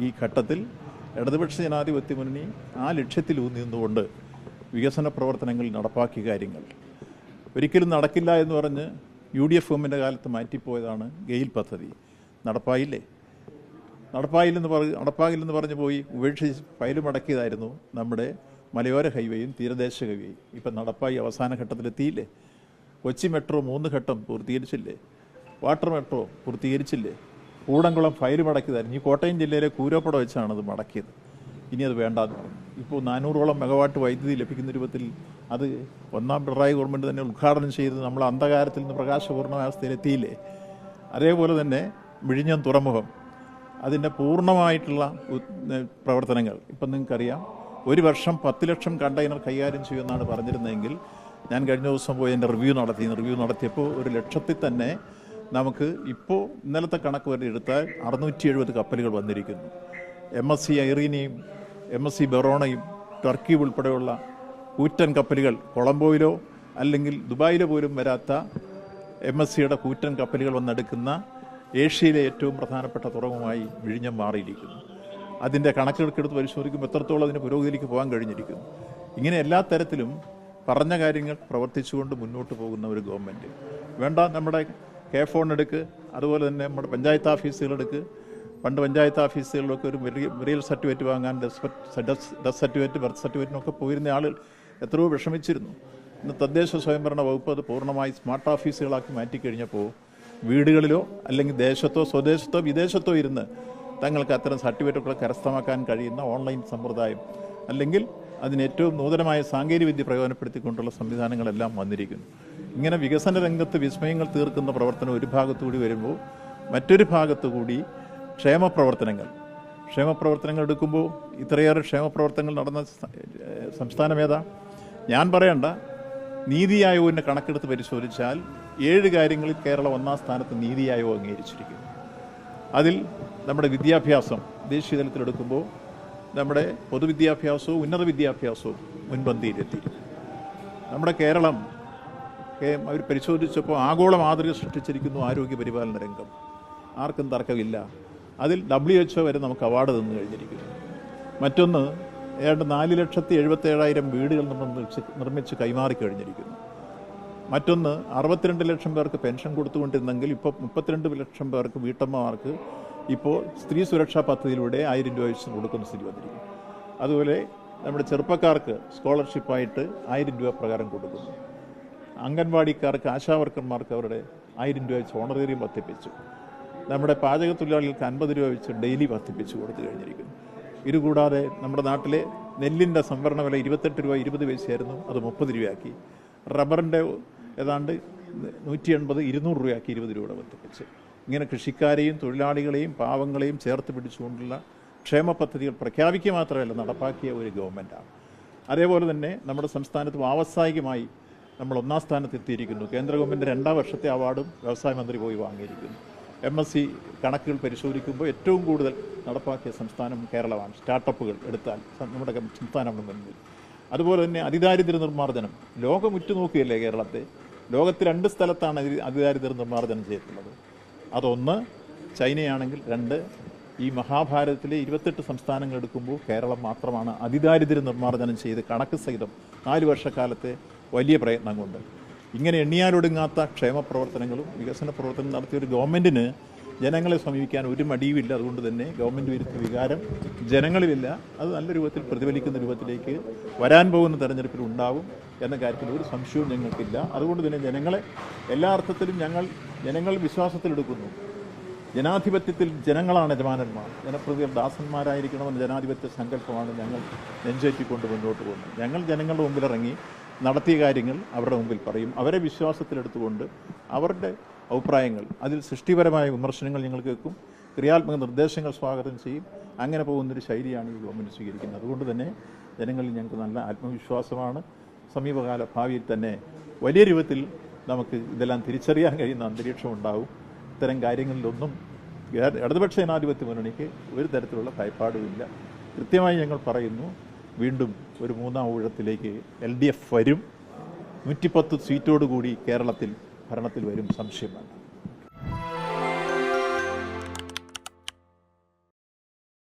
ഈ ഘട്ടത്തിൽ ഇടതുപക്ഷ ജനാധിപത്യ മുന്നണി ആ ലക്ഷ്യത്തിലൂന്നി നിന്നുകൊണ്ട് വികസന പ്രവർത്തനങ്ങൾ നടപ്പാക്കിയ കാര്യങ്ങൾ ഒരിക്കലും നടക്കില്ല എന്ന് പറഞ്ഞ് UDF ഗവൺമെൻറ് കാലത്ത് മാറ്റിപ്പോയതാണ് ഗെയിൽ പദ്ധതി. നടപ്പാകില്ലെന്ന് പറഞ്ഞു പോയി ഉപേക്ഷിച്ച് ഫയൽ മടക്കിയതായിരുന്നു നമ്മുടെ മലയോര ഹൈവേയും തീരദേശ ഹൈവേയും. ഇപ്പം നടപ്പായി അവസാന ഘട്ടത്തിലെത്തിയില്ലേ? കൊച്ചി മെട്രോ 3 ഘട്ടം പൂർത്തീകരിച്ചില്ലേ? വാട്ടർ മെട്രോ പൂർത്തീകരിച്ചില്ലേ? കൂടംകുളം ഫയൽ മടക്കിയതായിരുന്നു. ഈ കോട്ടയം ജില്ലയിലെ കൂരോപ്പട വെച്ചാണ് അത് മടക്കിയത്. ഇനി അത് വേണ്ടാന്ന് പറഞ്ഞു. ഇപ്പോൾ 400ഓളം മെഗാവാട്ട് വൈദ്യുതി ലഭിക്കുന്ന രൂപത്തിൽ അത് ഒന്നാം പിണറായി ഗവൺമെൻറ് തന്നെ ഉദ്ഘാടനം ചെയ്ത് നമ്മൾ അന്ധകാരത്തിൽ നിന്ന് പ്രകാശപൂർണ്ണാവസ്ഥയിലെത്തിയില്ലേ? അതേപോലെ തന്നെ വിഴിഞ്ഞം തുറമുഖം അതിൻ്റെ പൂർണ്ണമായിട്ടുള്ള പ്രവർത്തനങ്ങൾ ഇപ്പം നിങ്ങൾക്കറിയാം. ഒരു വർഷം 10 ലക്ഷം കണ്ടെയ്നർ കൈകാര്യം ചെയ്യുമെന്നാണ് പറഞ്ഞിരുന്നതെങ്കിൽ ഞാൻ കഴിഞ്ഞ ദിവസം പോയി എൻ്റെ റിവ്യൂ നടത്തിയപ്പോൾ 1 ലക്ഷത്തിൽ തന്നെ നമുക്ക് ഇപ്പോൾ ഇന്നലത്തെ കണക്ക് വരെ എടുത്താൽ 670 കപ്പലുകൾ വന്നിരിക്കുന്നു. MSC ഐറീനയും MSC ബെറോണയും ടർക്കി ഉൾപ്പെടെയുള്ള കൂറ്റൻ കപ്പലുകൾ കൊളംബോയിലോ അല്ലെങ്കിൽ ദുബായിലോ പോലും വരാത്ത MSCയുടെ കൂറ്റൻ കപ്പലുകൾ വന്നെടുക്കുന്ന ഏഷ്യയിലെ ഏറ്റവും പ്രധാനപ്പെട്ട തുറമുഖമായി വിഴിഞ്ഞം മാറിയിരിക്കുന്നു. അതിൻ്റെ കണക്കെടുത്ത് പരിശോധിക്കുമ്പോൾ എത്രത്തോളം അതിന് പുരോഗതിയിലേക്ക് പോകാൻ കഴിഞ്ഞിരിക്കുന്നു. ഇങ്ങനെ എല്ലാ തരത്തിലും പറഞ്ഞ കാര്യങ്ങൾ പ്രവർത്തിച്ചുകൊണ്ട് മുന്നോട്ട് പോകുന്ന ഒരു ഗവൺമെൻറ് വേണ്ട. നമ്മുടെ K-ഫോൺ എടുക്ക്, അതുപോലെ തന്നെ നമ്മുടെ പഞ്ചായത്ത് ഓഫീസുകളെടുക്ക്. പണ്ട് പഞ്ചായത്ത് ഓഫീസുകളിലൊക്കെ ഒരു റിയൽ സർട്ടിഫിക്കറ്റ് വാങ്ങാൻ ഡെത്ത് സർട്ടിഫിക്കറ്റ്, ബർത്ത് സർട്ടിഫിക്കറ്റിനൊക്കെ പോയിരുന്ന ആളുകൾ എത്രയോ വിഷമിച്ചിരുന്നു. ഇന്ന് തദ്ദേശ സ്വയംഭരണ വകുപ്പ് അത് പൂർണ്ണമായി സ്മാർട്ട് ഓഫീസുകളാക്കി മാറ്റിക്കഴിഞ്ഞപ്പോൾ വീടുകളിലോ അല്ലെങ്കിൽ ദേശത്തോ സ്വദേശത്തോ വിദേശത്തോ ഇരുന്ന് തങ്ങൾക്ക് അത്തരം സർട്ടിഫിക്കറ്റുകൾ കരസ്ഥമാക്കാൻ കഴിയുന്ന ഓൺലൈൻ സമ്പ്രദായം അല്ലെങ്കിൽ അതിന് ഏറ്റവും നൂതനമായ സാങ്കേതികവിദ്യ പ്രയോജനപ്പെടുത്തിക്കൊണ്ടുള്ള സംവിധാനങ്ങളെല്ലാം വന്നിരിക്കുന്നു. ഇങ്ങനെ വികസന രംഗത്ത് വിസ്മയങ്ങൾ തീർക്കുന്ന പ്രവർത്തനം ഒരു ഭാഗത്തുകൂടി വരുമ്പോൾ മറ്റൊരു ഭാഗത്തുകൂടി ക്ഷേമപ്രവർത്തനങ്ങൾ എടുക്കുമ്പോൾ ഇത്രയേറെ ക്ഷേമപ്രവർത്തനങ്ങൾ നടന്ന സംസ്ഥാനം ഏതാ? ഞാൻ പറയണ്ട. നീതി ആയോഗിൻ്റെ കണക്കെടുത്ത് പരിശോധിച്ചാൽ 7 കാര്യങ്ങളിൽ കേരളം 1-ാം സ്ഥാനത്ത് നീതി ആയോഗ് അംഗീകരിച്ചിരിക്കുന്നു. അതിൽ നമ്മുടെ വിദ്യാഭ്യാസം ദേശീയ തലത്തിലെടുക്കുമ്പോൾ നമ്മുടെ പൊതുവിദ്യാഭ്യാസവും ഉന്നത വിദ്യാഭ്യാസവും മുൻപന്തിയിലെത്തിയിരിക്കുന്നു. നമ്മുടെ കേരളം അവർ പരിശോധിച്ചപ്പോൾ ആഗോള മാതൃക സൃഷ്ടിച്ചിരിക്കുന്നു ആരോഗ്യ പരിപാലന രംഗം. ആർക്കും തർക്കമില്ല. അതിൽ WHO വരെ നമുക്ക് അവാർഡ് തന്നു കഴിഞ്ഞിരിക്കുന്നു. മറ്റൊന്ന് ഏതാണ്ട് 4,77,000 വീടുകൾ നിർമ്മിച്ച് കൈമാറിക്കഴിഞ്ഞിരിക്കുന്നു. മറ്റൊന്ന് 62 ലക്ഷം പേർക്ക് പെൻഷൻ കൊടുത്തുകൊണ്ടിരുന്നെങ്കിൽ ഇപ്പോൾ 32 ലക്ഷം പേർക്ക് വീട്ടമ്മമാർക്ക് ഇപ്പോൾ സ്ത്രീ സുരക്ഷാ പദ്ധതിയിലൂടെ 1000 രൂപ വെച്ച് കൊടുക്കുന്ന സ്ഥിതി വന്നിരിക്കുന്നു. അതുപോലെ നമ്മുടെ ചെറുപ്പക്കാർക്ക് സ്കോളർഷിപ്പായിട്ട് 1000 രൂപ പ്രകാരം കൊടുക്കുന്നു. അംഗൻവാടിക്കാർക്ക് ആശാവർക്കർമാർക്ക് അവരുടെ 1000 രൂപ വെച്ച് ഓണറേറിയം വർദ്ധിപ്പിച്ചു. നമ്മുടെ പാചക തൊഴിലാളികൾക്ക് 50 രൂപ വെച്ച് ഡെയിലി വർദ്ധിപ്പിച്ചു കൊടുത്തു കഴിഞ്ഞിരിക്കുന്നു. ഇതുകൂടാതെ നമ്മുടെ നാട്ടിലെ നെല്ലിൻ്റെ സംഭരണ വില 28 രൂപ 20 പൈസയായിരുന്നു, അത് 30 രൂപയാക്കി. റബ്ബറിൻ്റെ ഏതാണ്ട് 180, 200 രൂപയാക്കി 20 രൂപ വർദ്ധിപ്പിച്ച്. ഇങ്ങനെ കൃഷിക്കാരെയും തൊഴിലാളികളെയും പാവങ്ങളെയും ചേർത്ത് പിടിച്ചുകൊണ്ടുള്ള ക്ഷേമ പദ്ധതികൾ പ്രഖ്യാപിക്കുക മാത്രമല്ല നടപ്പാക്കിയ ഒരു ഗവൺമെൻറ്റാണ്. അതേപോലെ തന്നെ നമ്മുടെ സംസ്ഥാനത്ത് വ്യാവസായികമായി നമ്മൾ 1-ാം സ്ഥാനത്ത് എത്തിയിരിക്കുന്നു. കേന്ദ്ര ഗവൺമെൻറ് 2-ാം വർഷത്തെ അവാർഡും വ്യവസായ മന്ത്രി പോയി വാങ്ങിയിരിക്കുന്നു. MSC കണക്കുകൾ പരിശോധിക്കുമ്പോൾ ഏറ്റവും കൂടുതൽ നടപ്പാക്കിയ സംസ്ഥാനം കേരളമാണ്. സ്റ്റാർട്ടപ്പുകൾ എടുത്താൽ നമ്മുടെ സംസ്ഥാനമാണ് മുന്നിൽ. അതുപോലെ തന്നെ അതിദാരിദ്ര്യ നിർമ്മാർജ്ജനം ലോകം ഉറ്റുനോക്കിയല്ലേ കേരളത്തെ. ലോകത്ത് 2 സ്ഥലത്താണ് അതിദാരിദ്ര്യ നിർമ്മാർജ്ജനം ചെയ്തിട്ടുള്ളത്. അതൊന്ന് ചൈനയാണെങ്കിൽ 2 ഈ മഹാഭാരതത്തിലെ 28 സംസ്ഥാനങ്ങൾ എടുക്കുമ്പോൾ കേരളം മാത്രമാണ് അതിദാരിദ്ര്യ നിർമ്മാർജ്ജനം ചെയ്ത് കണക്ക് സഹിതം 4 വർഷക്കാലത്തെ വലിയ പ്രയത്നം കൊണ്ട്. ഇങ്ങനെ എണ്ണിയാലൊടുങ്ങാത്ത ക്ഷേമ പ്രവർത്തനങ്ങളും വികസന പ്രവർത്തനം നടത്തിയ ഒരു ഗവൺമെൻറ്റിന് ജനങ്ങളെ സമീപിക്കാൻ ഒരു മടിയുമില്ല. അതുകൊണ്ട് തന്നെ ഗവൺമെൻറ് വിരുദ്ധ വികാരം ജനങ്ങളിലില്ല. അത് നല്ല രൂപത്തിൽ പ്രതിഫലിക്കുന്ന രൂപത്തിലേക്ക് വരാൻ പോകുന്ന തെരഞ്ഞെടുപ്പിൽ ഉണ്ടാകും എന്ന കാര്യത്തിൽ ഒരു സംശയവും ഞങ്ങൾക്കില്ല. അതുകൊണ്ട് തന്നെ ജനങ്ങളെ എല്ലാ അർത്ഥത്തിലും ജനങ്ങൾ വിശ്വാസത്തിലെടുക്കുന്നു. ജനാധിപത്യത്തിൽ ജനങ്ങളാണ് യജമാനന്മാർ, ജനപ്രതികൾ ദാസന്മാരായിരിക്കണമെന്ന ജനാധിപത്യ സങ്കല്പമാണ് ഞങ്ങൾ നെഞ്ചേറ്റിക്കൊണ്ട് മുന്നോട്ട് പോകുന്നത്. ഞങ്ങൾ ജനങ്ങളുടെ മുമ്പിലിറങ്ങി നടത്തിയ കാര്യങ്ങൾ അവരുടെ മുമ്പിൽ പറയും. അവരെ വിശ്വാസത്തിലെടുത്തുകൊണ്ട് അവരുടെ അഭിപ്രായങ്ങൾ, അതിൽ സൃഷ്ടിപരമായ വിമർശനങ്ങൾ ഞങ്ങൾ കേൾക്കും, ക്രിയാത്മക നിർദ്ദേശങ്ങൾ സ്വാഗതം ചെയ്യും. അങ്ങനെ പോകുന്നൊരു ശൈലിയാണ് ഈ ഗവൺമെൻറ് സ്വീകരിക്കുന്നത്. അതുകൊണ്ട് തന്നെ ജനങ്ങളിൽ ഞങ്ങൾക്ക് നല്ല ആത്മവിശ്വാസമാണ്. സമീപകാല ഭാവിയിൽ തന്നെ വലിയ രൂപത്തിൽ നമുക്ക് ഇതെല്ലാം തിരിച്ചറിയാൻ കഴിയുന്ന അന്തരീക്ഷം ഉണ്ടാവും. ഇത്തരം കാര്യങ്ങളിലൊന്നും ഇടതുപക്ഷ ജനാധിപത്യ മുന്നണിക്ക് ഒരു തരത്തിലുള്ള ഭയപ്പാടുമില്ല. കൃത്യമായി ഞങ്ങൾ പറയുന്നു, വീണ്ടും ഒരു 3-ാം ഊഴത്തിലേക്ക് LDF വരും. 110 സീറ്റോടുകൂടി കേരളത്തിൽ ഭരണത്തിൽ വരും, സംശയമാണ്.